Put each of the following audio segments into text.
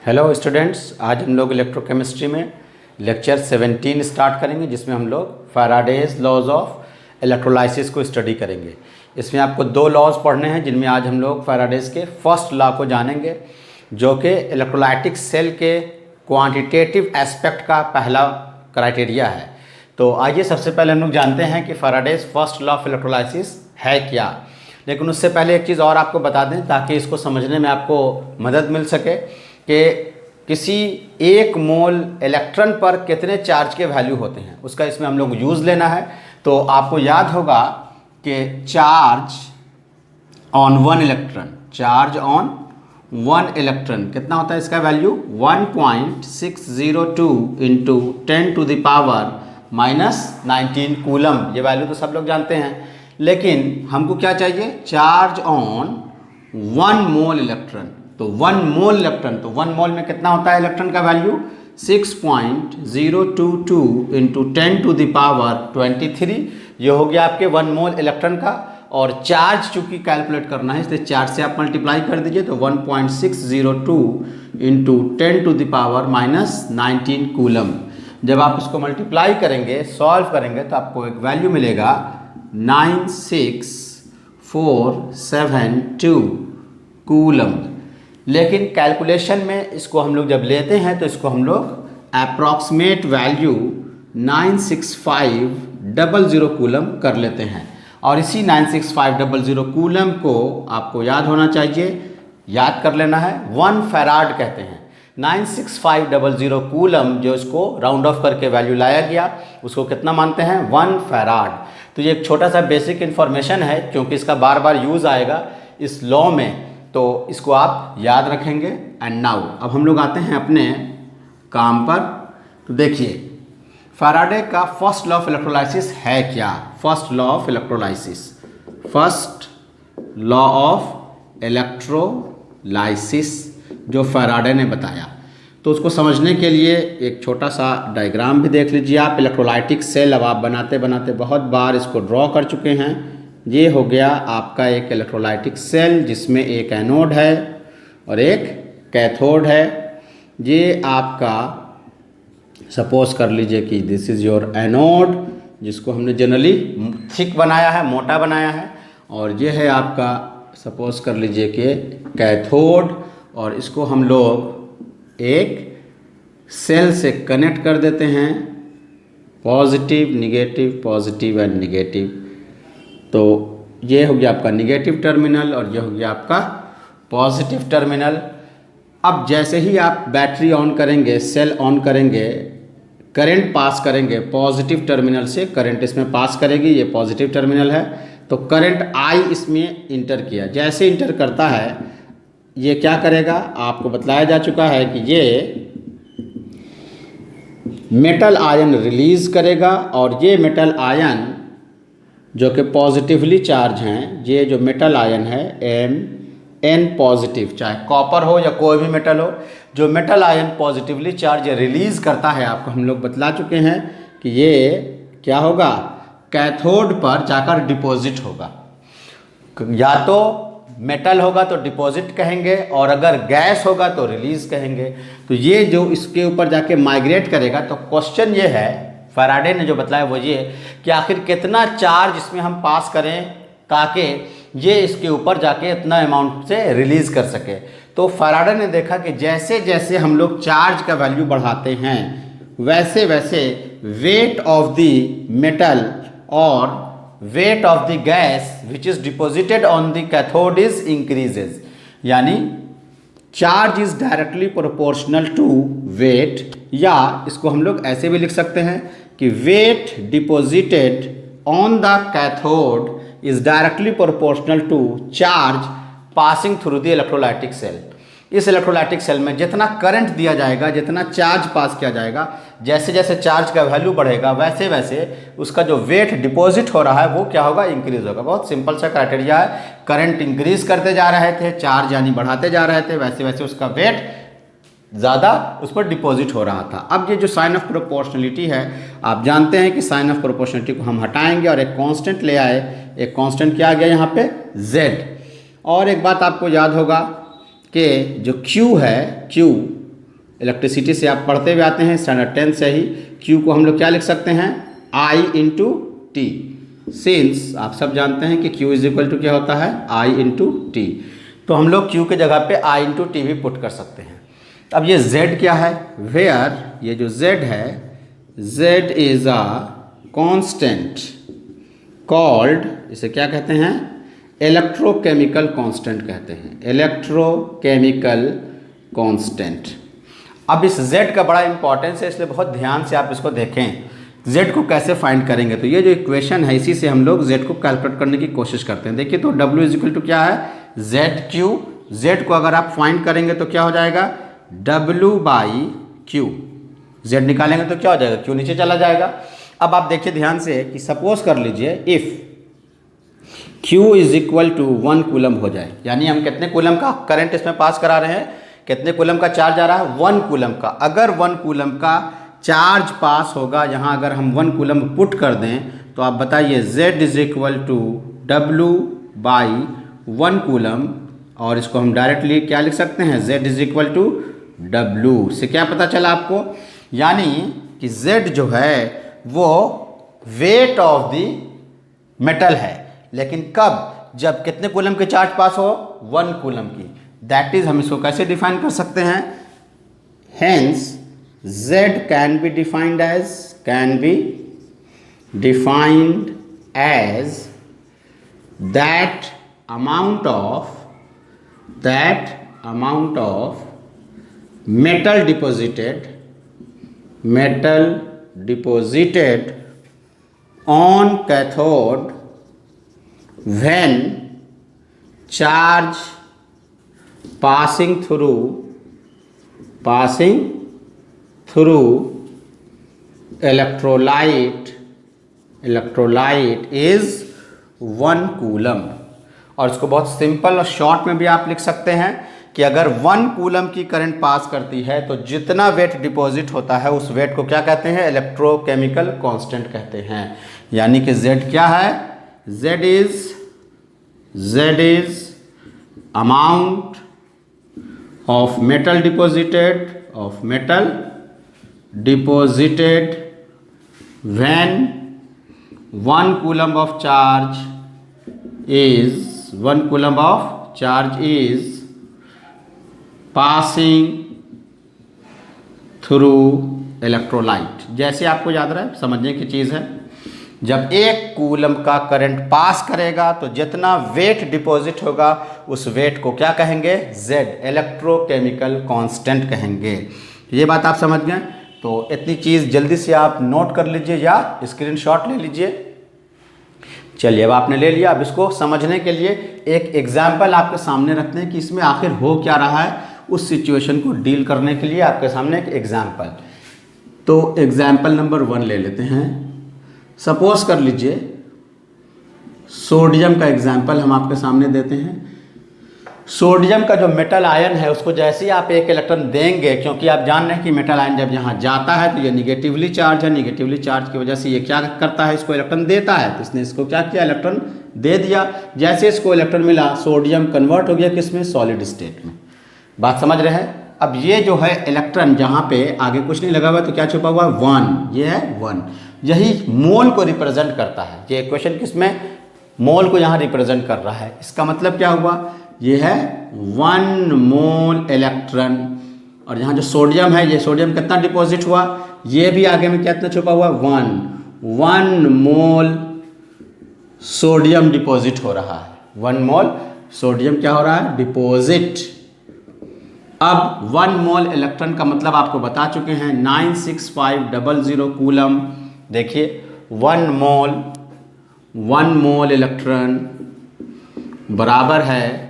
Hello students, आज हम लोग इलेक्ट्रोकेमिस्ट्री में लेक्चर 17 स्टार्ट करेंगे, जिसमें हम लोग फैराडेज लॉज ऑफ इलेक्ट्रोलाइसिस को स्टडी करेंगे। इसमें आपको दो लॉज पढ़ने हैं, जिनमें आज हम लोग फैराडेज के फर्स्ट लॉ को जानेंगे, जो कि इलेक्ट्रोलाइटिक सेल के क्वांटिटेटिव एस्पेक्ट का पहला क्राइटेरिया है। तो आइए सबसे पहले हम लोग जानते हैं कि Faraday's first law of electrolysis है क्या। लेकिन उससे पहले एक चीज़ और आपको बता दें, ताकि इसको समझने में आपको मदद मिल सके कि किसी एक मोल इलेक्ट्रॉन पर कितने चार्ज के वैल्यू होते हैं, उसका इसमें हम लोग यूज़ लेना है। तो आपको याद होगा कि चार्ज ऑन वन इलेक्ट्रॉन कितना होता है, इसका वैल्यू 1.602 इंटू 10⁻⁻19 कूलम। ये वैल्यू तो सब लोग जानते हैं, लेकिन हमको क्या चाहिए, चार्ज ऑन 1 मोल इलेक्ट्रॉन। तो 1 मोल इलेक्ट्रॉन, तो 1 मोल में कितना होता है इलेक्ट्रॉन का वैल्यू, 6.022 इंटू 10⁻23। ये हो गया आपके 1 मोल इलेक्ट्रॉन का। और चार्ज चूंकि कैलकुलेट करना है, इसलिए चार्ज से आप मल्टीप्लाई कर दीजिए, तो 1.602 इंटू 10⁻⁻19 कूलम। जब आप इसको मल्टीप्लाई करेंगे, सॉल्व करेंगे, तो आपको एक वैल्यू मिलेगा 96472 कूलम। लेकिन कैलकुलेशन में इसको हम लोग जब लेते हैं, तो इसको हम लोग अप्रॉक्सीमेट वैल्यू 96500 कूलम कर लेते हैं। और इसी 96500 कूलम को आपको याद होना चाहिए, याद कर लेना है, 1 फैराड कहते हैं। 96500 कूलम जो इसको राउंड ऑफ करके वैल्यू लाया गया, उसको कितना मानते हैं, 1 फैराड। तो ये एक छोटा सा बेसिक इन्फॉर्मेशन है, क्योंकि इसका बार बार यूज़ आएगा इस लॉ में, तो इसको आप याद रखेंगे। एंड नाउ अब हम लोग आते हैं अपने काम पर। तो देखिए, फैराडे का फर्स्ट लॉ ऑफ इलेक्ट्रोलाइसिस है क्या। फर्स्ट लॉ ऑफ इलेक्ट्रोलाइसिस जो फैराडे ने बताया, तो उसको समझने के लिए एक छोटा सा डायग्राम भी देख लीजिए आप। इलेक्ट्रोलाइटिक सेल अब आप बनाते बनाते बहुत बार इसको ड्रॉ कर चुके हैं। ये हो गया आपका एक इलेक्ट्रोलाइटिक सेल, जिसमें एक एनोड है और एक कैथोड है। ये आपका सपोज कर लीजिए कि दिस इज़ योर एनोड, जिसको हमने जनरली थिक बनाया है, मोटा बनाया है। और ये है आपका, सपोज कर लीजिए कि कैथोड, और इसको हम लोग एक सेल से कनेक्ट कर देते हैं, पॉजिटिव नेगेटिव एंड नेगेटिव। तो ये हो गया आपका निगेटिव टर्मिनल और ये हो गया आपका पॉजिटिव टर्मिनल। अब जैसे ही आप बैटरी ऑन करेंगे, सेल ऑन करेंगे, करंट पास करेंगे पॉजिटिव टर्मिनल से, करंट इसमें पास करेगी, ये पॉजिटिव टर्मिनल है। तो करंट आई इसमें इंटर किया, जैसे इंटर करता है ये क्या करेगा, आपको बताया जा चुका है कि ये मेटल आयन रिलीज करेगा। और ये मेटल आयन जो कि पॉजिटिवली चार्ज हैं, ये जो मेटल आयन है Mn पॉजिटिव, चाहे कॉपर हो या कोई भी मेटल हो, जो metal ion positively charge release करता है, आपको हम लोग बतला चुके हैं कि ये क्या होगा, कैथोड पर जाकर डिपॉजिट होगा। या तो मेटल होगा तो डिपॉजिट कहेंगे, और अगर गैस होगा तो रिलीज कहेंगे। तो ये जो इसके ऊपर जाके माइग्रेट करेगा, तो क्वेश्चन ये है, फैराडे ने जो बताया वो ये कि आखिर कितना चार्ज इसमें हम पास करें ताकि ये इसके ऊपर जाके इतना अमाउंट से रिलीज कर सके। तो फैराडे ने देखा कि जैसे जैसे हम लोग चार्ज का वैल्यू बढ़ाते हैं, वैसे वैसे वेट ऑफ द मेटल और weight of the gas which is deposited on the cathode is increases. यानी charge is directly proportional to weight, या इसको हम लोग ऐसे भी लिख सकते हैं कि weight deposited on the cathode is directly proportional to charge passing through the electrolytic cell. इस इलेक्ट्रोलाइटिक सेल में जितना करंट दिया जाएगा, जितना चार्ज पास किया जाएगा, जैसे जैसे चार्ज का वैल्यू बढ़ेगा, वैसे वैसे उसका जो वेट डिपॉजिट हो रहा है वो क्या होगा, इंक्रीज होगा। बहुत सिंपल सा क्राइटेरिया है। करंट इंक्रीज करते जा रहे थे, चार्ज यानी बढ़ाते जा रहे थे, वैसे वैसे उसका वेट ज़्यादा उस पर डिपॉजिट हो रहा था। अब ये जो साइन ऑफ प्रोपोर्शनलिटी है, आप जानते हैं कि साइन ऑफ प्रोपोर्शनलिटी को हम हटाएंगे और एक कांस्टेंट ले आए। एक कांस्टेंट क्या आ गया यहाँ पे, z। और एक बात आपको याद होगा कि जो Q है, Q इलेक्ट्रिसिटी से आप पढ़ते हुए आते हैं स्टैंडर्ड 10 से ही, Q को हम लोग क्या लिख सकते हैं, I इंटू टी। सिंस आप सब जानते हैं कि Q इज इक्वल टू क्या होता है, I इंटू टी, तो हम लोग Q के जगह पे I इंटू टी भी पुट कर सकते हैं। अब ये Z क्या है, वेयर ये जो Z है, Z is a constant called, इसे क्या कहते हैं, इलेक्ट्रोकेमिकल कांस्टेंट कहते हैं, इलेक्ट्रोकेमिकल कांस्टेंट। अब इस Z का बड़ा इंपॉर्टेंस है, इसलिए बहुत ध्यान से आप इसको देखें। Z को कैसे फाइंड करेंगे, तो ये जो इक्वेशन है इसी से हम लोग Z को कैलकुलेट करने की कोशिश करते हैं। देखिए तो W इज इक्वल टू क्या है, ZQ। Z को अगर आप फाइंड करेंगे तो क्या हो जाएगा, W बाई Q। Z निकालेंगे तो क्या हो जाएगा, Q नीचे चला जाएगा। अब आप देखिए ध्यान से कि सपोज कर लीजिए if Q is equal to 1 coulomb हो जाए, यानी हम कितने कूलम का करंट इसमें पास करा रहे हैं, कितने कूलम का चार्ज आ रहा है, 1 कूलम का। अगर 1 कूलम का चार्ज पास होगा, यहाँ अगर हम 1 कूलम पुट कर दें तो आप बताइए Z is equal to W by 1 coulomb, और इसको हम डायरेक्टली क्या लिख सकते हैं, Z is equal to W। से क्या पता चला आपको, यानी कि Z जो है वो वेट ऑफ द मेटल है, लेकिन कब, जब कितने कूलम के चार्ज पास हो, 1 कूलम की। दैट इज हम इसको कैसे डिफाइन कर सकते हैं, hence Z can be defined as that amount of metal deposited on cathode when charge passing through electrolyte is 1 coulomb. और इसको बहुत सिंपल और शॉर्ट में भी आप लिख सकते हैं कि अगर 1 कूलम की करंट पास करती है तो जितना वेट डिपॉजिट होता है उस वेट को क्या कहते हैं, इलेक्ट्रोकेमिकल कांस्टेंट कहते हैं। यानी कि Z क्या है, Z is amount of metal deposited when 1 coulomb of charge is passing through electrolyte. जैसे आपको याद रहे, समझने की चीज़ है, जब 1 कूलम का करंट पास करेगा तो जितना वेट डिपॉजिट होगा उस वेट को क्या कहेंगे, Z, इलेक्ट्रोकेमिकल कांस्टेंट कहेंगे। ये बात आप समझ गए, तो इतनी चीज़ जल्दी से आप नोट कर लीजिए या स्क्रीनशॉट ले लीजिए। चलिए अब आपने ले लिया, अब इसको समझने के लिए एक एग्जाम्पल आपके सामने रखते हैं कि इसमें आखिर हो क्या रहा है। उस सिचुएशन को डील करने के लिए आपके सामने एक एग्जाम्पल, तो एग्जाम्पल नंबर 1 ले लेते हैं। सपोज कर लीजिए सोडियम का एग्जाम्पल हम आपके सामने देते हैं। सोडियम का जो मेटल आयन है उसको जैसे ही आप एक इलेक्ट्रॉन देंगे, क्योंकि आप जान रहे हैं कि मेटल आयन जब यहाँ जाता है तो ये निगेटिवली चार्ज है, निगेटिवली चार्ज की वजह से ये क्या करता है, इसको इलेक्ट्रॉन देता है। तो इसने इसको क्या किया, इलेक्ट्रॉन दे दिया। जैसे इसको इलेक्ट्रॉन मिला, सोडियम कन्वर्ट हो गया किसमें, सॉलिड स्टेट में। बात समझ रहे हैं। अब ये जो है इलेक्ट्रॉन जहाँ पे आगे कुछ नहीं लगा हुआ तो क्या छुपा हुआ, 1, ये है 1। यही मोल को रिप्रेजेंट करता है। ये इक्वेशन किसमें, मोल को यहाँ रिप्रेजेंट कर रहा है। इसका मतलब क्या हुआ, ये है 1 मोल इलेक्ट्रॉन। और यहाँ जो सोडियम है, ये सोडियम कितना डिपॉजिट हुआ, ये भी आगे में कितना छुपा हुआ, 1 मोल सोडियम डिपॉजिट हो रहा है। 1 मोल सोडियम क्या हो रहा है, डिपॉजिट। अब 1 मोल इलेक्ट्रॉन का मतलब आपको बता चुके हैं, 96500 कूलम। देखिए 1 मोल इलेक्ट्रॉन बराबर है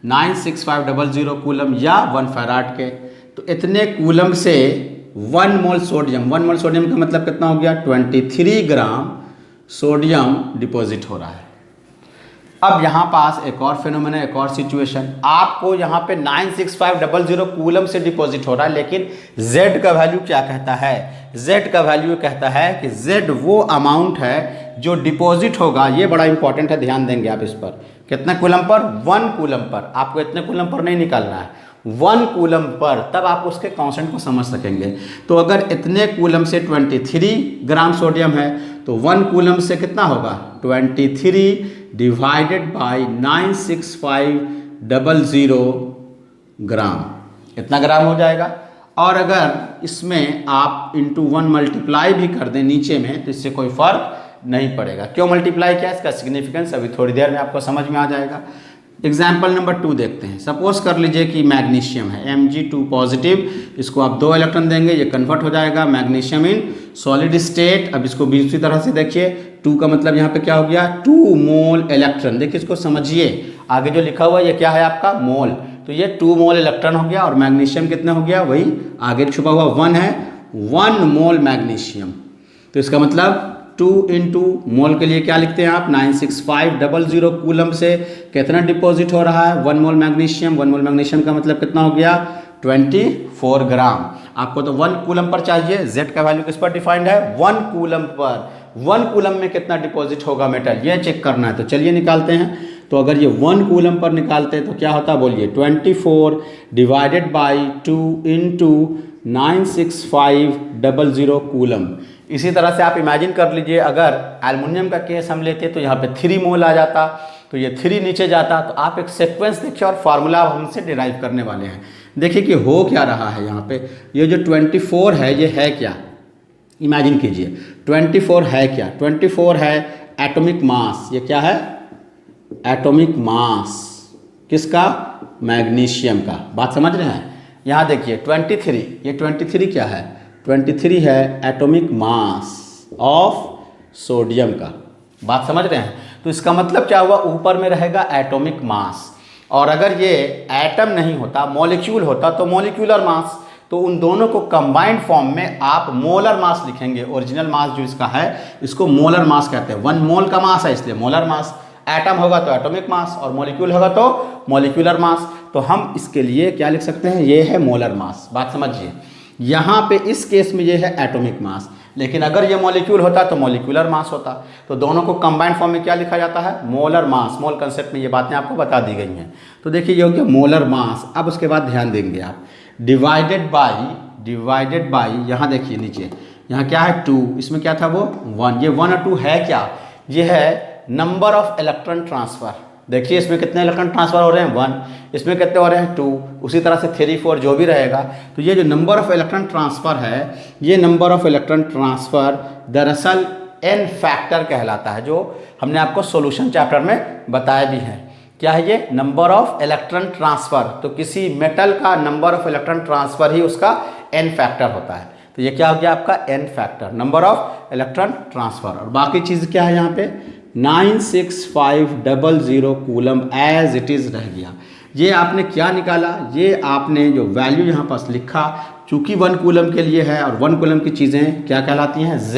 96500 कूलम या 1 फैराड के। तो इतने कूलम से 1 मोल सोडियम का मतलब कितना हो गया, 23 ग्राम सोडियम डिपॉजिट हो रहा है। अब यहाँ पास एक और फिनोमेना, एक और सिचुएशन, आपको यहाँ पे 96500 कूलम से डिपॉजिट हो रहा है, लेकिन Z का वैल्यू क्या कहता है, Z का वैल्यू कहता है कि Z वो अमाउंट है जो डिपॉजिट होगा। ये बड़ा इंपॉर्टेंट है, ध्यान देंगे आप इस पर। कितने कूलम पर, 1 कूलम पर। आपको इतने कूलम पर नहीं निकालना है, 1 कूलम पर, तब आप उसके कांस्टेंट को समझ सकेंगे। तो अगर इतने कूलम से 23 ग्राम सोडियम है तो 1 कूलम से कितना होगा 23 डिवाइडेड बाई 96500 ग्राम, इतना ग्राम हो जाएगा। और अगर इसमें आप इंटू 1 मल्टीप्लाई भी कर दें नीचे में तो इससे कोई फर्क नहीं पड़ेगा। क्यों मल्टीप्लाई किया, इसका सिग्निफिकेंस अभी थोड़ी देर में आपको समझ में आ जाएगा। एग्जाम्पल नंबर 2 देखते हैं। सपोज कर लीजिए कि मैग्नीशियम है Mg2 पॉजिटिव, इसको आप 2 इलेक्ट्रॉन देंगे, ये कन्वर्ट हो जाएगा मैग्नीशियम इन सॉलिड स्टेट। अब इसको भी उसी तरह से देखिए, 2 का मतलब यहाँ पे क्या हो गया 2 मोल इलेक्ट्रॉन। देखिए इसको समझिए, आगे जो लिखा हुआ है ये क्या है आपका मोल, तो ये 2 मोल इलेक्ट्रॉन हो गया। और मैग्नीशियम कितना हो गया, वही आगे छुपा हुआ 1 है, 1 मोल मैग्नीशियम। तो इसका मतलब 2 इंटू मोल के लिए क्या लिखते हैं आप 96500 कूलम से कितना डिपॉजिट हो रहा है 1 मोल मैग्नीशियम। 1 मोल मैग्नीशियम का मतलब कितना हो गया 24 ग्राम। आपको तो 1 कूलम पर चाहिए, Z का वैल्यू किस पर डिफाइंड है 1 कूलम पर। 1 कूलम में कितना डिपॉजिट होगा मेटल, ये चेक करना है। तो चलिए निकालते हैं। तो अगर ये 1 कूलम पर निकालते हैं तो क्या होता है बोलिए 24 डिवाइडेड बाई 2 इंटू 96500 कूलम। इसी तरह से आप इमेजिन कर लीजिए, अगर एल्युमिनियम का केस हम लेते तो यहाँ पे 3 मोल आ जाता, तो ये 3 नीचे जाता। तो आप एक सीक्वेंस देखिए और फार्मूला हमसे डिराइव करने वाले हैं। देखिए कि हो क्या रहा है यहाँ पे, ये जो 24 है ये है क्या, इमेजिन कीजिए 24 है क्या, 24 है एटॉमिक मास। ये क्या है एटॉमिक मास, किसका मैग्नीशियम का। बात समझ रहे हैं। यहाँ देखिए 23, ये 23 क्या है 23 है एटॉमिक मास ऑफ सोडियम का। बात समझ रहे हैं। तो इसका मतलब क्या हुआ, ऊपर में रहेगा एटॉमिक मास, और अगर ये एटम नहीं होता मॉलिक्यूल होता तो मॉलिक्यूलर मास। तो उन दोनों को कंबाइंड फॉर्म में आप मोलर मास लिखेंगे। ओरिजिनल मास जो इसका है इसको मोलर मास कहते हैं। 1 मोल का मास है इसलिए मोलर मास। एटम होगा तो एटॉमिक मास और मॉलिक्यूल होगा तो मॉलिक्यूलर मास। तो हम इसके लिए क्या लिख सकते हैं, ये है मोलर मास। बात समझिए, यहाँ पे इस केस में ये है एटॉमिक मास, लेकिन अगर ये मॉलिक्यूल होता तो मॉलिक्यूलर मास होता। तो दोनों को कंबाइंड फॉर्म में क्या लिखा जाता है मोलर मास। मोल कंसेप्ट में ये बातें आपको बता दी गई हैं। तो देखिए ये हो गया मोलर मास। अब उसके बाद ध्यान देंगे आप डिवाइडेड बाई यहाँ देखिए नीचे, यहाँ क्या है 2, इसमें क्या था वो 1। ये 1 और 2 है क्या, ये है नंबर ऑफ इलेक्ट्रॉन ट्रांसफर। देखिए इसमें कितने इलेक्ट्रॉन ट्रांसफर हो रहे हैं 1, इसमें कितने हो रहे हैं 2, उसी तरह से 3 4 जो भी रहेगा। तो ये जो नंबर ऑफ इलेक्ट्रॉन ट्रांसफर है, ये नंबर ऑफ इलेक्ट्रॉन ट्रांसफर दरअसल n फैक्टर कहलाता है, जो हमने आपको सॉल्यूशन चैप्टर में बताया भी है। क्या है ये नंबर ऑफ इलेक्ट्रॉन ट्रांसफर। तो किसी मेटल का नंबर ऑफ इलेक्ट्रॉन ट्रांसफर ही उसका n फैक्टर होता है। तो ये क्या हो गया आपका n factor, number of electron transfer. और बाकी चीज़ क्या है यहाँ पे 96500 कूलम एज इट इज़ रह गया। ये आपने क्या निकाला, ये आपने जो वैल्यू यहाँ पास लिखा, चूंकि 1 कूलम के लिए है और 1 कूलम की चीज़ें क्या कहलाती हैं Z।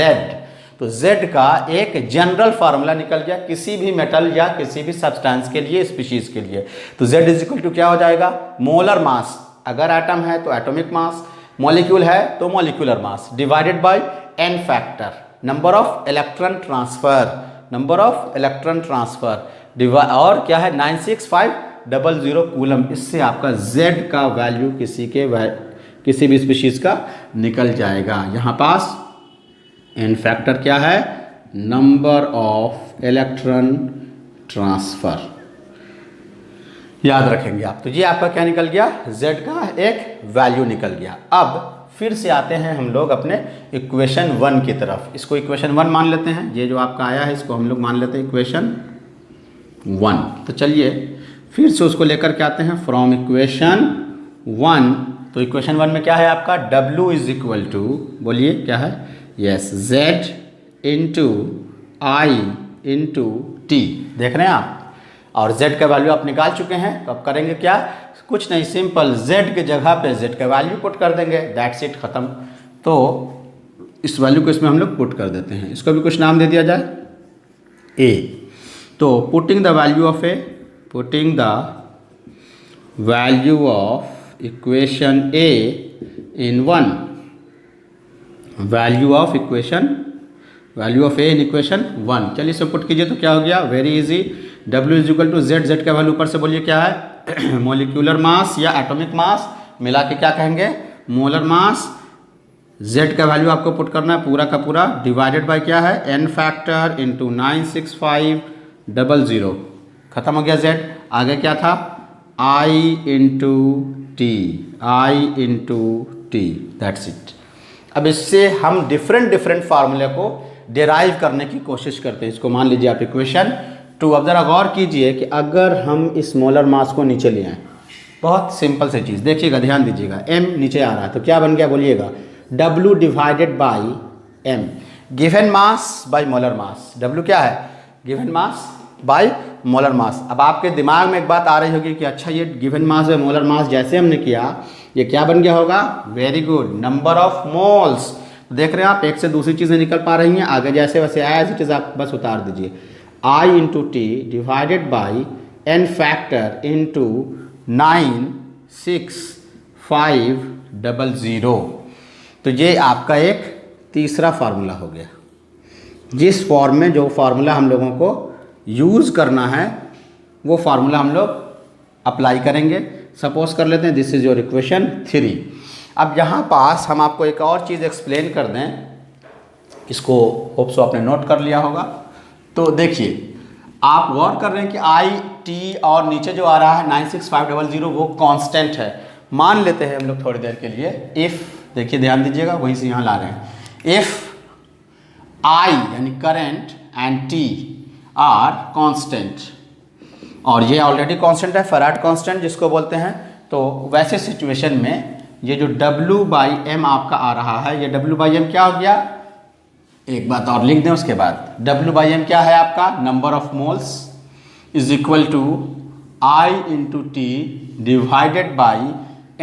तो Z का एक जनरल फार्मूला निकल गया किसी भी मेटल या किसी भी सब्सटेंस के लिए, स्पीशीज के लिए। तो Z इज इक्वल टू क्या हो जाएगा मोलर मास, अगर एटम है तो एटॉमिक मास, मॉलिक्यूल है तो molecular mass, divided by n factor number of electron transfer, number of electron transfer और क्या है 96500 कूलम। इससे आपका Z का वैल्यू किसी भी स्पीशीज का निकल जाएगा। यहाँ पास n फैक्टर क्या है नंबर ऑफ इलेक्ट्रॉन ट्रांसफर, याद रखेंगे आप। तो ये आपका क्या निकल गया Z का एक वैल्यू निकल गया। अब फिर से आते हैं हम लोग अपने इक्वेशन 1 की तरफ। इसको इक्वेशन 1 मान लेते हैं, ये जो आपका आया है इसको हम लोग मान लेते हैं इक्वेशन 1। तो चलिए फिर से उसको लेकर के आते हैं फ्रॉम इक्वेशन 1। तो इक्वेशन 1 में क्या है आपका W इज इक्वल टू, बोलिए क्या है, yes Z into I into T। देख रहे हैं आप, और Z का वैल्यू आप निकाल चुके हैं। तो अब करेंगे क्या, कुछ नहीं, सिंपल Z के जगह पे Z का वैल्यू पुट कर देंगे, दैट्स इट, ख़त्म। तो इस वैल्यू को इसमें हम लोग पुट कर देते हैं, इसको भी कुछ नाम दे दिया जाए A। तो putting the value of A, putting the value of equation A in 1, value of A in equation 1। चलिए इसे पुट कीजिए तो क्या हो गया, very easy, W is equal to Z, Z का वैल्यू ऊपर से बोलिए क्या है मोलिकुलर मास या एटॉमिक मास मिला के क्या कहेंगे, मोलर मास। Z का वैल्यू आपको पुट करना है पूरा का पूरा, डिवाइडेड बाय क्या है, n फैक्टर इंटू 96500, खत्म हो गया Z। आगे क्या था, I into T, that's it. अब इससे हम डिफरेंट फार्मूले को डिराइव करने की कोशिश करते हैं। इसको मान लीजिए आप इक्वेशन 2। अब ज़रा गौर कीजिए कि अगर हम इस मोलर मास को नीचे ले आएँ, बहुत सिंपल सी चीज़, देखिएगा, ध्यान दीजिएगा, m नीचे आ रहा है तो क्या बन गया बोलिएगा, W divided by m, given mass by molar mass. W क्या है, गिवन मास बाई मोलर मास। अब आपके दिमाग में एक बात आ रही होगी कि अच्छा ये गिवन मास बाई मोलर मास जैसे हमने किया, ये क्या बन गया होगा, very good, number of moles. देख रहे हैं आप, एक से दूसरी चीज़ें निकल पा रही हैं, आगे जैसे वैसे एज इट इज़ आप बस उतार दीजिए, I into T divided by n factor into 96500। तो ये आपका एक तीसरा फार्मूला हो गया। जिस फॉर्म में जो फार्मूला हम लोगों को यूज़ करना है वो फार्मूला हम लोग अप्लाई करेंगे। सपोज कर लेते हैं दिस इज़ योर इक्वेशन 3। अब यहाँ पास हम आपको एक और चीज़ एक्सप्लेन कर दें, इसको होप सो आपने नोट कर लिया होगा। तो देखिए, आप गौर कर रहे हैं कि आई टी और नीचे जो आ रहा है 96500 वो कांस्टेंट है। मान लेते हैं हम लोग थोड़ी देर के लिए, इफ़, देखिए ध्यान दीजिएगा, वहीं से यहाँ ला रहे हैं, इफ़ आई यानी current and T R constant, और ये ऑलरेडी कांस्टेंट है, फैराड कांस्टेंट जिसको बोलते हैं। तो वैसे सिचुएशन में ये जो W बाई एम आपका आ रहा है, ये W बाई एम क्या हो गया, एक बात और लिख दें उसके बाद, W बाई एम क्या है आपका, number of moles is equal to I into T divided by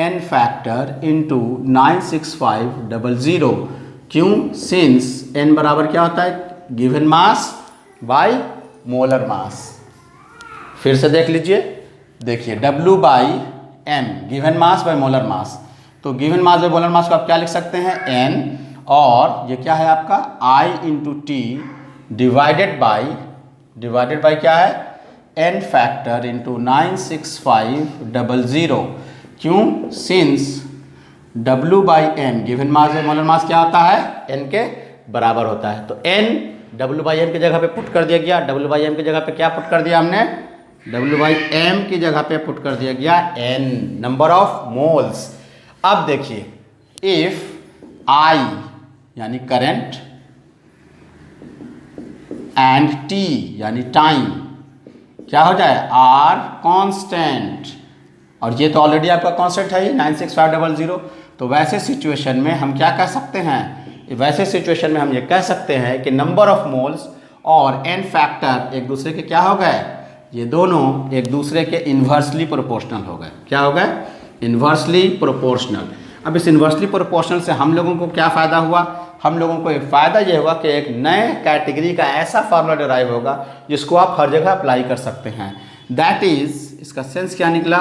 n factor into 96500। क्यों, सिंस n बराबर क्या होता है, given mass by molar mass. फिर से देख लीजिए, देखिए W by m given mass by molar mass. तो given mass by molar mass को आप क्या लिख सकते हैं, n, और ये क्या है आपका I into T divided by क्या है, n फैक्टर इंटू 96500। क्यों, since W by M given mass by molar mass क्या होता है, n के बराबर होता है। तो n W बाई एम की जगह पे पुट कर दिया गया, W बाई एम की जगह पे क्या पुट कर दिया हमने, W बाई एम की जगह पे पुट कर दिया गया n, नंबर ऑफ मोल्स। अब देखिए, इफ I यानी करंट एंड T यानी टाइम क्या हो जाए, R कांस्टेंट, और ये तो ऑलरेडी आपका कांस्टेंट है ही 96500। तो वैसे सिचुएशन में हम क्या कह सकते हैं, वैसे सिचुएशन में हम ये कह सकते हैं कि नंबर ऑफ मोल्स और n फैक्टर एक दूसरे के क्या हो गए, ये दोनों एक दूसरे के इन्वर्सली प्रोपोर्शनल हो गए। क्या हो गए, इन्वर्सली प्रोपोर्शनल। अब इस इन्वर्सली प्रोपोर्शनल से हम लोगों को क्या फ़ायदा हुआ, हम लोगों को एक फ़ायदा ये हुआ कि एक नए कैटेगरी का ऐसा फार्मूला डिराइव होगा जिसको आप हर जगह अप्लाई कर सकते हैं। दैट इज़, इसका सेंस क्या निकला,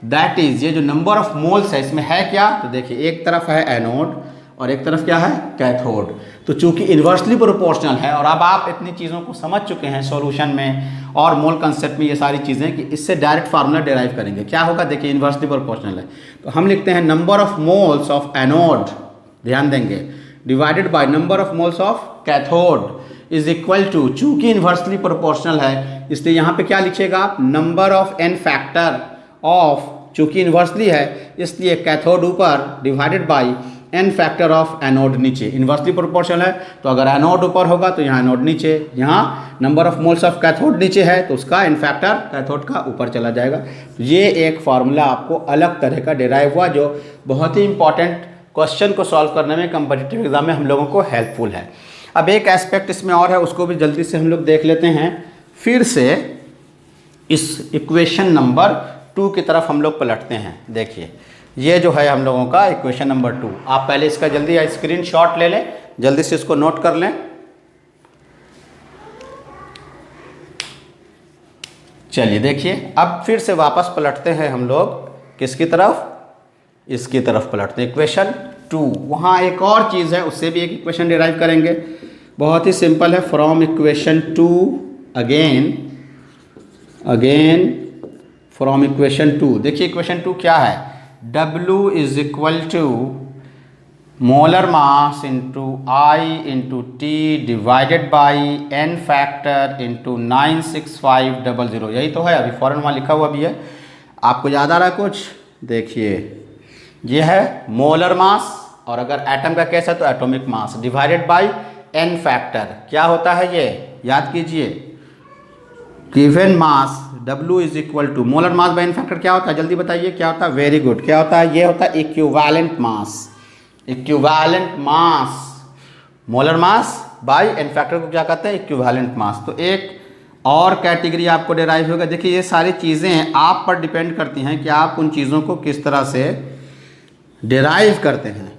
दैट इज़ ये जो नंबर ऑफ मोल्स है इसमें है क्या, तो देखिए एक तरफ है एनोड और एक तरफ क्या है, कैथोड। तो चूंकि इन्वर्सली प्रोपोर्शनल है, और अब आप इतनी चीज़ों को समझ चुके हैं सॉल्यूशन में और मोल कंसेप्ट में ये सारी चीज़ें, कि इससे डायरेक्ट फार्मूला डिराइव करेंगे। क्या होगा, देखिए इन्वर्सली प्रोपोर्शनल है तो हम लिखते हैं number of moles of anode, ध्यान देंगे, divided by number of moles of cathode is equal to, चूंकि इन्वर्सली प्रोपोर्शनल है इसलिए यहाँ पे क्या लिखिएगा आप, number of n factor of, चूंकि इन्वर्सली है इसलिए कैथोड ऊपर divided by n factor of anode नीचे। इन्वर्सली प्रोपोर्शनल है तो अगर एनोड ऊपर होगा तो यहाँ एनोड नीचे, यहाँ number of moles of cathode नीचे है तो उसका n फैक्टर कैथोड का ऊपर चला जाएगा। तो ये एक फार्मूला आपको अलग तरह का डिराइव हुआ जो बहुत ही इंपॉर्टेंट क्वेश्चन को सॉल्व करने में कम्पिटिटिव एग्जाम में हम लोगों को हेल्पफुल है। अब एक एस्पेक्ट इसमें और है, उसको भी जल्दी से हम लोग देख लेते हैं। फिर से इस इक्वेशन नंबर 2 की तरफ हम लोग पलटते हैं। देखिए ये जो है हम लोगों का इक्वेशन नंबर 2, आप पहले इसका जल्दी स्क्रीनशॉट ले लें, जल्दी से इसको नोट कर लें। चलिए देखिए, अब फिर से वापस पलटते हैं हम लोग, किसकी तरफ, इसकी तरफ पलटते हैं, इक्वेशन 2। वहाँ एक और चीज़ है, उससे भी एक इक्वेशन डिराइव करेंगे, बहुत ही सिंपल है। From equation 2 again from equation 2। देखिए इक्वेशन 2 क्या है, W is equal to molar mass into I into T divided by n factor into 96500। यही तो है, अभी फॉरन वहाँ लिखा हुआ भी है, आपको याद आ रहा है कुछ? देखिए ये है मोलर मास, और अगर एटम का केस है तो atomic mass divided by n factor. क्या होता है ये, याद कीजिए, given mass W is equal to molar mass by n factor क्या होता है, जल्दी बताइए क्या होता है? वेरी गुड, क्या होता है? ये होता है equivalent mass. Equivalent mass, molar mass by n factor को क्या कहते हैं? इक्विवेलेंट मास। तो एक और कैटेगरी आपको डिराइव होगा। देखिए ये सारी चीज़ें आप पर डिपेंड करती हैं कि आप उन चीज़ों को किस तरह से डिराइव करते हैं।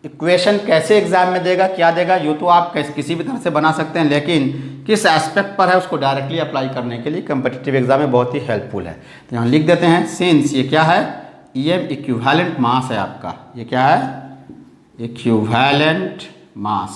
इक्वेशन कैसे एग्जाम में देगा, क्या देगा, यूँ तो आप किसी भी तरह से बना सकते हैं, लेकिन किस एस्पेक्ट पर है उसको डायरेक्टली अप्लाई करने के लिए कम्पिटिटिव एग्जाम में बहुत ही हेल्पफुल है। तो यहाँ लिख देते हैं, सिंस ये क्या है, ये इक्विवेलेंट मास है आपका, ये क्या है, इक्विवेलेंट मास।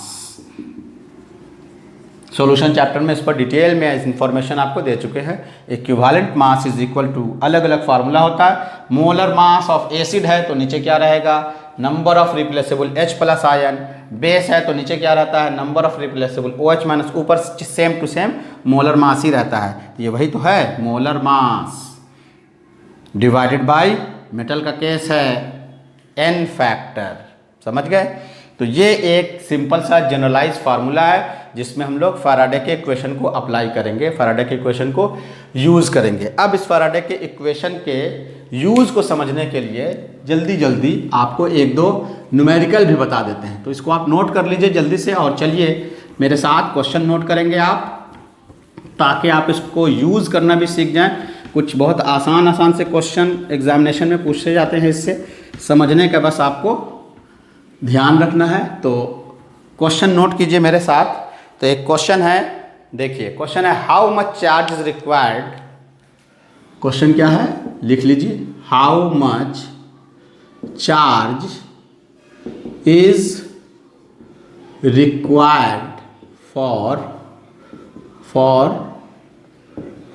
सॉल्यूशन चैप्टर में इस पर डिटेल में इस इंफॉर्मेशन आपको दे चुके हैं। Equivalent mass is equal to, अलग अलग फार्मूला होता है। मोलर मास ऑफ एसिड है तो नीचे क्या रहेगा, number of replaceable H plus ion. Base है तो नीचे क्या रहता है, number of replaceable OH minus, ऊपर same to same molar mass ही रहता है। तो ये वही तो है molar mass divided by, metal का केस है n फैक्टर, समझ गए? तो ये एक सिंपल सा जनरलाइज फार्मूला है जिसमें हम लोग फैराडे के इक्वेशन को अप्लाई करेंगे, फैराडे के इक्वेशन को यूज़ करेंगे। अब इस फैराडे के इक्वेशन के यूज़ को समझने के लिए जल्दी जल्दी आपको एक दो न्यूमेरिकल भी बता देते हैं, तो इसको आप नोट कर लीजिए जल्दी से, और चलिए मेरे साथ क्वेश्चन नोट करेंगे आप, ताकि आप इसको यूज़ करना भी सीख जाएं। कुछ बहुत आसान से क्वेश्चन एग्जामिनेशन में पूछे जाते हैं, इससे समझने का बस आपको ध्यान रखना है। तो क्वेश्चन नोट कीजिए मेरे साथ। तो एक क्वेश्चन है, देखिए क्वेश्चन है, how much charge is required. Question क्या है, लिख लीजिए, how much charge is required for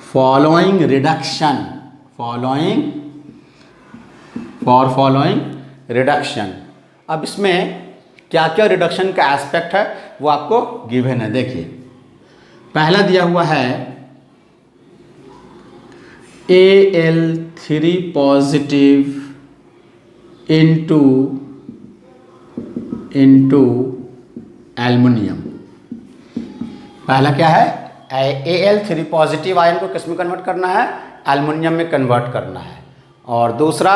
following reduction, following reduction. अब इसमें क्या क्या रिडक्शन का एस्पेक्ट है वो आपको गिवन है। देखिए पहला दिया हुआ है Al3 पॉजिटिव इंटू एल्युमिनियम। पहला क्या है, Al3 पॉजिटिव आयन को किस में कन्वर्ट करना है, एल्युमिनियम में कन्वर्ट करना है। और दूसरा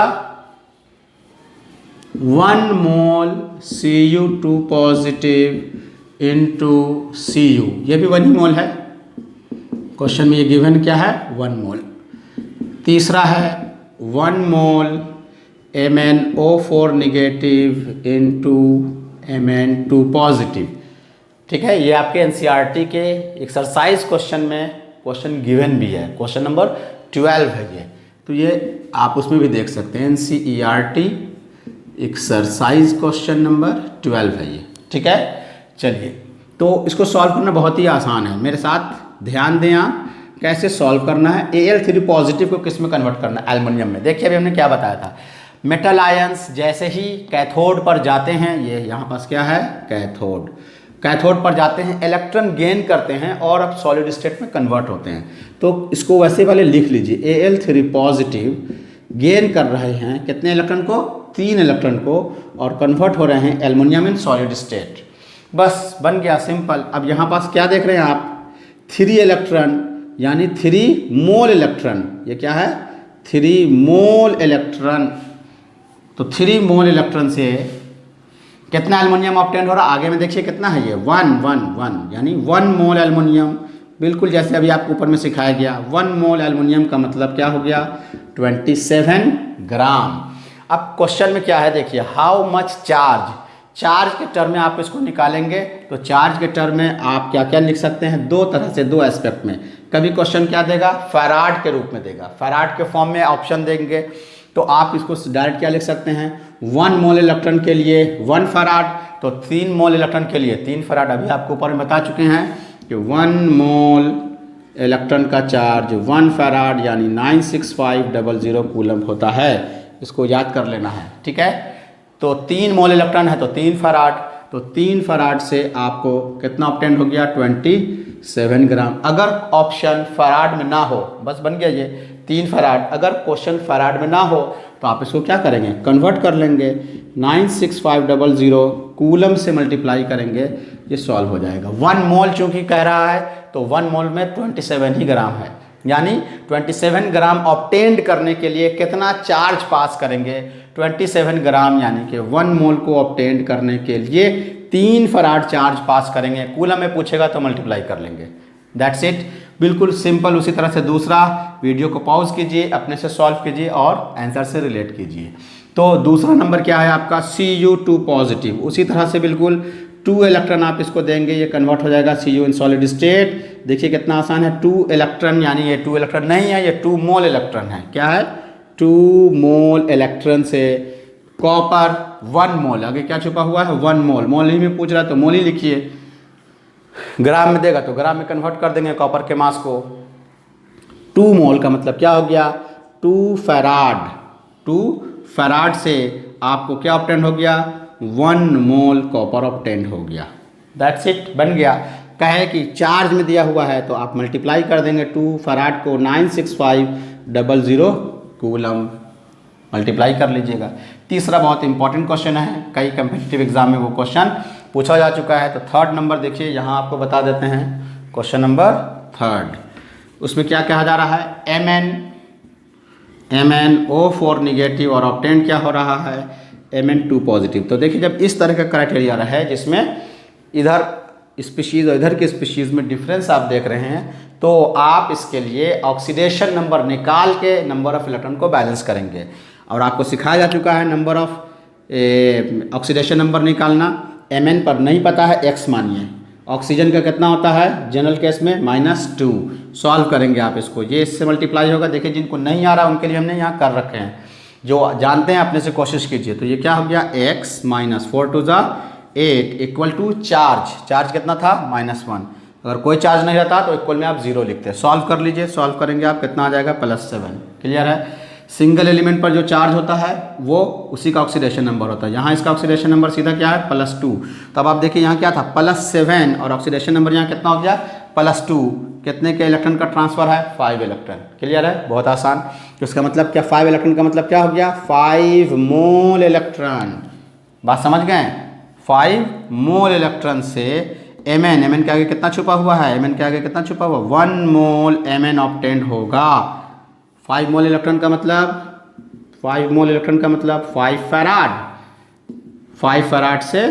1 मोल Cu2 पॉजिटिव इंटू Cu, ये भी 1 ही मोल है, क्वेश्चन में ये गिवन क्या है, 1 मोल। तीसरा है 1 मोल MnO4 negative into Mn2 positive. ठीक है, ये आपके NCERT के एक्सरसाइज क्वेश्चन में क्वेश्चन गिवन भी है, क्वेश्चन नंबर 12 है ये, तो ये आप उसमें भी देख सकते हैं, NCERT एक्सरसाइज क्वेश्चन नंबर 12 है ये। ठीक है, चलिए तो इसको सॉल्व करना बहुत ही आसान है, मेरे साथ ध्यान दें आप कैसे सॉल्व करना है। Al3 पॉजिटिव को किस में कन्वर्ट करना है, एल्युमिनियम में। देखिए अभी हमने क्या बताया था, मेटल आयंस जैसे ही कैथोड पर जाते हैं, ये यहाँ पास क्या है, कैथोड पर जाते हैं, इलेक्ट्रॉन गेन करते हैं और अब सॉलिड स्टेट में कन्वर्ट होते हैं। तो इसको वैसे वाले लिख लीजिए, Al3 पॉजिटिव गेन कर रहे हैं कितने इलेक्ट्रॉन को, 3 इलेक्ट्रॉन को, और कन्वर्ट हो रहे हैं एल्युमिनियम इन सॉलिड स्टेट। बस बन गया सिंपल। अब यहाँ पास क्या देख रहे हैं आप, 3 इलेक्ट्रॉन यानी 3 मोल इलेक्ट्रॉन, ये क्या है, 3 मोल इलेक्ट्रॉन। तो 3 मोल इलेक्ट्रॉन से कितना एल्युमिनियम ऑब्टेन हो रहा है, आगे में देखिए कितना है ये, 1 यानी 1 मोल एल्युमिनियम, बिल्कुल जैसे अभी आपको ऊपर में सिखाया गया। 1 मोल एल्युमिनियम का मतलब क्या हो गया, 27 ग्राम। अब क्वेश्चन में क्या है, देखिए हाउ मच चार्ज के टर्म में आप इसको निकालेंगे, तो चार्ज के टर्म में आप क्या क्या लिख सकते हैं, 2 तरह से, 2 एस्पेक्ट में। कभी क्वेश्चन क्या देगा, फैराड के रूप में देगा, फैराड के फॉर्म में ऑप्शन देंगे, तो आप इसको डायरेक्ट क्या लिख सकते हैं, 1 मोल इलेक्ट्रॉन के लिए 1 फैराड, तो 3 मोल इलेक्ट्रॉन के लिए 3 फैराड। अभी आपको ऊपर में बता चुके हैं कि 1 मोल इलेक्ट्रॉन का चार्ज 1 फैराड यानी 96500 कूलम होता है। इसको याद कर लेना है, ठीक है। तो 3 मोल इलेक्ट्रॉन है तो 3 फैराड, तो 3 फैराड से आपको कितना ऑब्टेन हो गया 27 ग्राम। अगर ऑप्शन फैराड में ना हो, बस बन गया ये 3 फैराड। अगर क्वेश्चन फैराड में ना हो तो आप इसको क्या करेंगे, कन्वर्ट कर लेंगे, 96500 कूलम से मल्टीप्लाई करेंगे, ये सॉल्व हो जाएगा। 1 मोल चूंकि कह रहा है तो 1 मोल में 27 ही ग्राम है, यानी 27 ग्राम ऑब्टेन्ड करने के लिए कितना चार्ज पास करेंगे, 27 ग्राम यानी कि 1 मोल को ऑब्टेन्ड करने के लिए 3 फैराड चार्ज पास करेंगे। कूलम में पूछेगा तो मल्टीप्लाई कर लेंगे। दैट्स इट, बिल्कुल सिंपल। उसी तरह से दूसरा, वीडियो को पॉज कीजिए, अपने से सॉल्व कीजिए और आंसर से रिलेट कीजिए। तो दूसरा नंबर क्या है आपका, Cu2 पॉजिटिव। उसी तरह से बिल्कुल 2 इलेक्ट्रॉन आप इसको देंगे, ये कन्वर्ट हो जाएगा Cu इन सॉलिड स्टेट। देखिए कितना आसान है, 2 इलेक्ट्रॉन यानी ये 2 इलेक्ट्रॉन नहीं है, ये 2 मोल इलेक्ट्रॉन है। क्या है, 2 मोल इलेक्ट्रॉन से कॉपर 1 मोल, आगे क्या छुपा हुआ है 1 मोल, मोल ही में पूछ रहा है तो मोल ही लिखिए, ग्राम में देगा तो ग्राम में कन्वर्ट कर देंगे कॉपर के मास को। 2 मोल का मतलब क्या हो गया 2 फैराड, 2 फैराड से आपको क्या ऑब्टेन हो गया 1 मोल कॉपर ऑब्टेन हो गया। दैट्स इट, बन गया। कहे कि चार्ज में दिया हुआ है तो आप मल्टीप्लाई कर देंगे 2 फैराड को 96500 कूलम, मल्टीप्लाई कर लीजिएगा। तीसरा बहुत इंपॉर्टेंट क्वेश्चन है, कई कम्पिटिटिव एग्जाम में वो क्वेश्चन पूछा जा चुका है। तो 3rd नंबर देखिए, यहाँ आपको बता देते हैं क्वेश्चन नंबर 3rd। उसमें क्या कहा जा रहा है, MnO4 निगेटिव और ऑब्टेन क्या हो रहा है Mn2 पॉजिटिव। तो देखिए जब इस तरह का क्राइटेरिया रहे जिसमें इधर स्पीशीज़ और इधर के स्पीशीज़ में डिफरेंस आप देख रहे हैं, तो आप इसके लिए ऑक्सीडेशन नंबर निकाल के नंबर ऑफ इलेक्ट्रॉन को बैलेंस करेंगे। और आपको सिखाया जा चुका है नंबर ऑफ ऑक्सीडेशन नंबर निकालना। Mn पर नहीं पता है, x मानिए। ऑक्सीजन का कितना होता है जनरल केस में -2। सॉल्व करेंगे आप इसको, ये इससे मल्टीप्लाई होगा। देखिए जिनको नहीं आ रहा उनके लिए हमने यहाँ कर रखे हैं, जो जानते हैं अपने से कोशिश कीजिए। तो ये क्या हो गया x - 4 × 8 इक्वल टू चार्ज कितना था -1। अगर कोई चार्ज नहीं रहता तो इक्वल में आप 0 लिखते हैं। सॉल्व कर लीजिए, सॉल्व करेंगे आप कितना आ जाएगा +7। क्लियर है। सिंगल एलिमेंट पर जो चार्ज होता है वो उसी का ऑक्सीडेशन नंबर होता है। यहाँ इसका ऑक्सीडेशन नंबर सीधा क्या है +2। तब आप देखिए यहाँ क्या था +7 और ऑक्सीडेशन नंबर यहाँ कितना हो गया +2। कितने के इलेक्ट्रॉन का ट्रांसफर है 5 इलेक्ट्रॉन। क्लियर है, बहुत आसान। तो इसका मतलब क्या, 5 इलेक्ट्रॉन का मतलब क्या हो गया 5 मोल इलेक्ट्रॉन। बात समझ गए, 5 मोल इलेक्ट्रॉन से Mn के आगे कितना छुपा हुआ है, Mn के आगे कितना छुपा हुआ 1 मोल Mn ऑब्टेन्ड होगा। 5 मोल इलेक्ट्रॉन का मतलब 5 फैराड। 5 फैराड से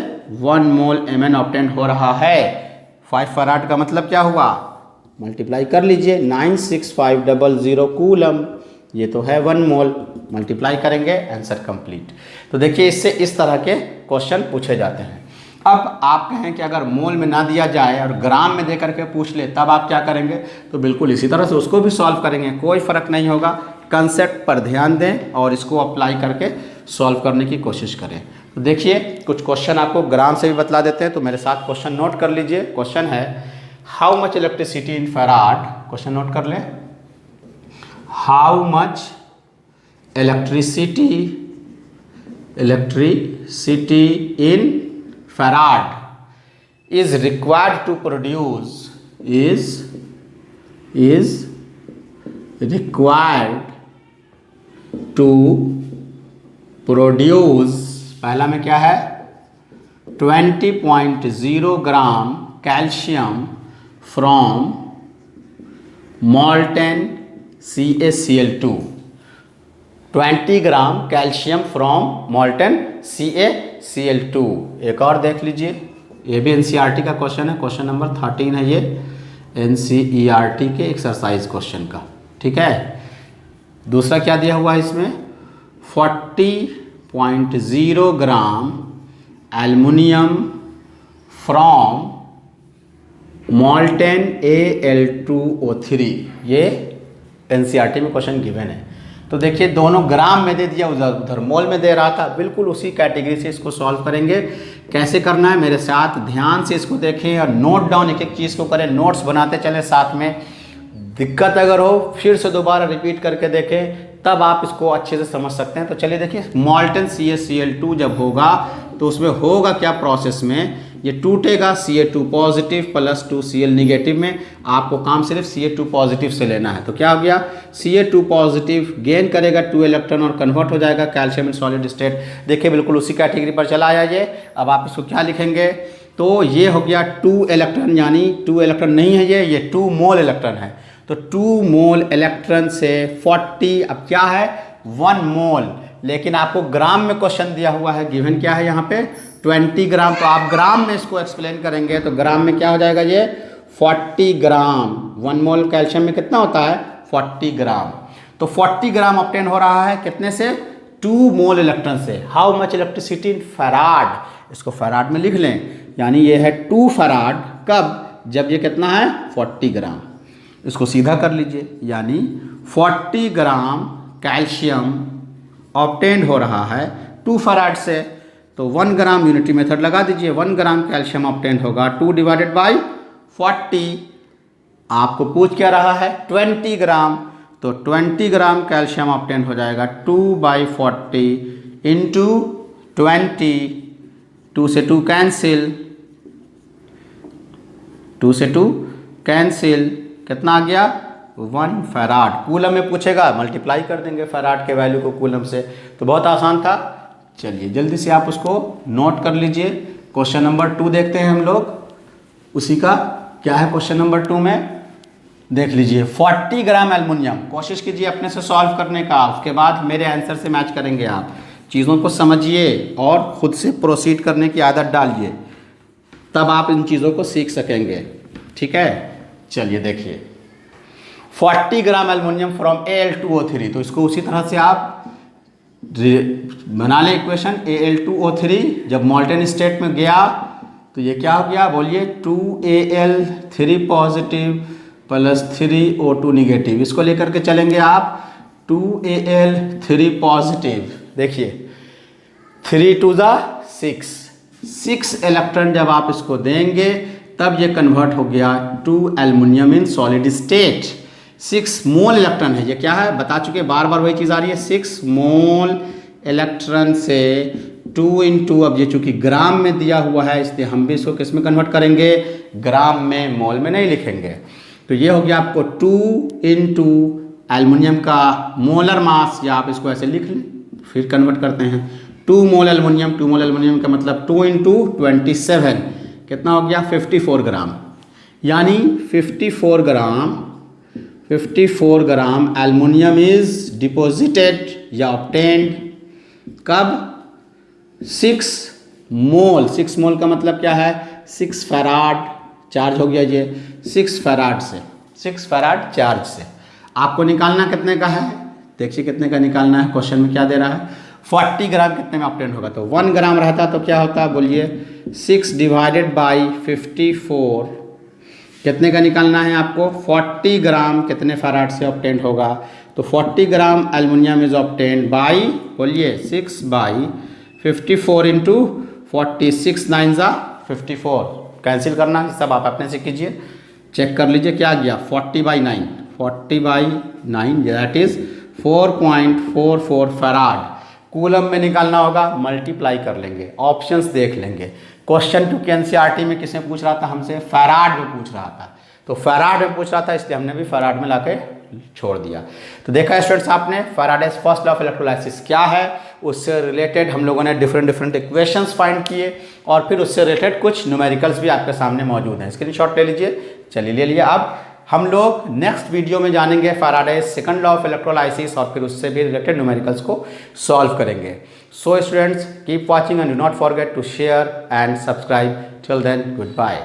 1 मोल Mn ऑब्टेन्ड हो रहा है। 5 फैराड का मतलब क्या हुआ, मल्टीप्लाई कर लीजिए 96500 कूलम, ये तो है 1 मोल, मल्टीप्लाई करेंगे आंसर कंप्लीट। तो देखिए इससे इस तरह के क्वेश्चन पूछे जाते हैं। अब आप कहें कि अगर मोल में ना दिया जाए और ग्राम में दे करके पूछ ले तब आप क्या करेंगे, तो बिल्कुल इसी तरह से उसको भी सॉल्व करेंगे, कोई फ़र्क नहीं होगा। कंसेप्ट पर ध्यान दें और इसको अप्लाई करके सॉल्व करने की कोशिश करें। तो देखिए कुछ क्वेश्चन आपको ग्राम से भी बतला देते हैं, तो मेरे साथ क्वेश्चन नोट कर लीजिए। क्वेश्चन है how much electricity in farad, question note कर लें। How much electricity in farad is required to produce पहला में क्या है 20.0 ग्राम calcium from molten CaCl2। 20 gram calcium from molten CaCl2। एक और देख लीजिए, ये भी NCERT का क्वेश्चन है, क्वेश्चन नंबर 13 है ये NCERT के एक्सरसाइज क्वेश्चन का, ठीक है। दूसरा क्या दिया हुआ है इसमें 40.0 ग्राम एल्युमिनियम फ्रॉम molten Al2O3, ये NCERT में क्वेश्चन गिवन है। तो देखिए दोनों ग्राम में दे दिया, उधर मोल में दे रहा था, बिल्कुल उसी कैटेगरी से इसको सॉल्व करेंगे। कैसे करना है मेरे साथ ध्यान से इसको देखें और नोट डाउन एक एक चीज़ को करें, नोट्स बनाते चले साथ में। दिक्कत अगर हो फिर से दोबारा रिपीट करके देखें, तब आप इसको अच्छे से समझ सकते हैं। तो चलिए देखिए, मॉल्टन CaCl2 जब होगा तो उसमें होगा क्या प्रोसेस में, ये टूटेगा Ca2 positive plus 2Cl negative में। आपको काम सिर्फ Ca2 पॉजिटिव से लेना है। तो क्या हो गया, Ca2 पॉजिटिव गेन करेगा 2 इलेक्ट्रॉन और कन्वर्ट हो जाएगा कैल्शियम इन सॉलिड स्टेट। देखिए बिल्कुल उसी कैटेगरी पर चला आया ये। अब आप इसको क्या लिखेंगे, तो ये हो गया 2 इलेक्ट्रॉन, यानी 2 इलेक्ट्रॉन नहीं है ये 2 मोल इलेक्ट्रॉन है। तो 2 मोल इलेक्ट्रॉन से 40, अब क्या है 1 मोल, लेकिन आपको ग्राम में क्वेश्चन दिया हुआ है, गिवन क्या है यहाँ पे 20 ग्राम। तो आप ग्राम में इसको एक्सप्लेन करेंगे तो ग्राम में क्या हो जाएगा, ये 40 ग्राम। 1 मोल कैल्शियम में कितना होता है 40 ग्राम। तो 40 ग्राम ऑब्टेन हो रहा है कितने से, 2 मोल इलेक्ट्रॉन से। How much electricity in farad, इसको फैराड में लिख लें, यानी ये है 2 फैराड। कब, जब ये कितना है 40 ग्राम। इसको सीधा कर लीजिए, यानी 40 ग्राम कैल्शियम ऑब्टेन हो रहा है 2 फैराड से। तो 1 ग्राम यूनिटी मेथड लगा दीजिए, 1 ग्राम कैल्शियम ऑब्टेन होगा 2 डिवाइडेड बाई 40। आपको पूछ क्या रहा है 20 ग्राम, तो 20 ग्राम कैल्शियम ऑब्टेन हो जाएगा 2/40 इंटू 20। 2 से 2 कैंसिल, 2 से 2 कैंसिल, कितना आ गया 1 फैराड। कूलम में पूछेगा मल्टीप्लाई कर देंगे फैराड के वैल्यू को कूलम से। तो बहुत आसान था। चलिए जल्दी से आप उसको नोट कर लीजिए। क्वेश्चन नंबर 2 देखते हैं हम लोग, उसी का क्या है क्वेश्चन नंबर 2 में, देख लीजिए। 40 ग्राम एल्युमिनियम, कोशिश कीजिए अपने से सॉल्व करने का, उसके बाद मेरे आंसर से मैच करेंगे। आप चीज़ों को समझिए और खुद से प्रोसीड करने की आदत डालिए, तब आप इन चीज़ों को सीख सकेंगे। ठीक है, चलिए देखिए 40 ग्राम एल्युमिनियम फ्रॉम Al2O3। तो इसको उसी तरह से आप बना लें इक्वेशन। Al2O3 जब मॉल्टन स्टेट में गया तो ये क्या हो गया, बोलिए 2Al3 positive plus 3O2 negative. इसको लेकर के चलेंगे आप 2Al3 पॉजिटिव। देखिए 3 2 6 इलेक्ट्रॉन जब आप इसको देंगे तब ये कन्वर्ट हो गया 2 aluminium in solid state. 6 mole electron है, ये क्या है बता चुके, बार बार वही चीज़ आ रही है। 6 मोल इलेक्ट्रॉन से 2 × अब ये चूंकि ग्राम में दिया हुआ है इसलिए हम भी इसको किस में कन्वर्ट करेंगे, ग्राम में, मोल में नहीं लिखेंगे। तो ये हो गया आपको 2 × एल्युमिनियम का मोलर मास, या आप इसको ऐसे लिख लें फिर कन्वर्ट करते हैं। 2 मोल एल्युमिनियम, 2 मोल एल्युमिनियम का मतलब 2 × 27 कितना हो गया 54 ग्राम। यानी 54 ग्राम एल्युमिनियम इज डिपॉजिटेड या ऑब्टेन्ड कब, 6 मोल। 6 मोल का मतलब क्या है 6 फैराड चार्ज हो गया ये, 6 फैराड से, 6 फैराड चार्ज से। आपको निकालना कितने का है, देखिए कितने का निकालना है। क्वेश्चन में क्या दे रहा है 40 ग्राम कितने में ऑब्टेन होगा, तो 1 ग्राम रहता तो क्या होता, बोलिए 6 डिवाइडेड बाई 54, कितने का निकालना है आपको 40 ग्राम कितने फैराड से ऑब्टेन होगा। तो 40 ग्राम एल्युमिनियम इज ऑब्टेन्ड बाई, बोलिए 6/54 इंटू 40, 6 9 54, कैंसिल करना है सब आप अपने से कीजिए, चेक कर लीजिए क्या गया 40/9, 40/9 दैट इज 4.44 फैराड। कूलम में निकालना होगा, मल्टीप्लाई कर लेंगे, ऑप्शंस देख लेंगे। क्वेश्चन टू के एनसीईआरटी में किसने पूछ रहा था हमसे, फैराड में पूछ रहा था। तो फैराड में पूछ रहा था इसलिए हमने भी फैराड में लाके छोड़ दिया। तो देखा स्टूडेंट्स आपने Faraday's first law of electrolysis क्या है, उससे रिलेटेड हम लोगों ने डिफरेंट इक्वेशंस फाइंड किए और फिर उससे रिलेटेड कुछ न्यूमेरिकल्स भी आपके सामने मौजूद हैं। स्क्रीनशॉट ले लीजिए, चलिए ले लिए। अब हम लोग नेक्स्ट वीडियो में जानेंगे Faraday's second law of electrolysis और फिर उससे भी रिलेटेड न्यूमेरिकल्स को सॉल्व करेंगे। So students keep watching and do not forget to share and subscribe. Till then good bye.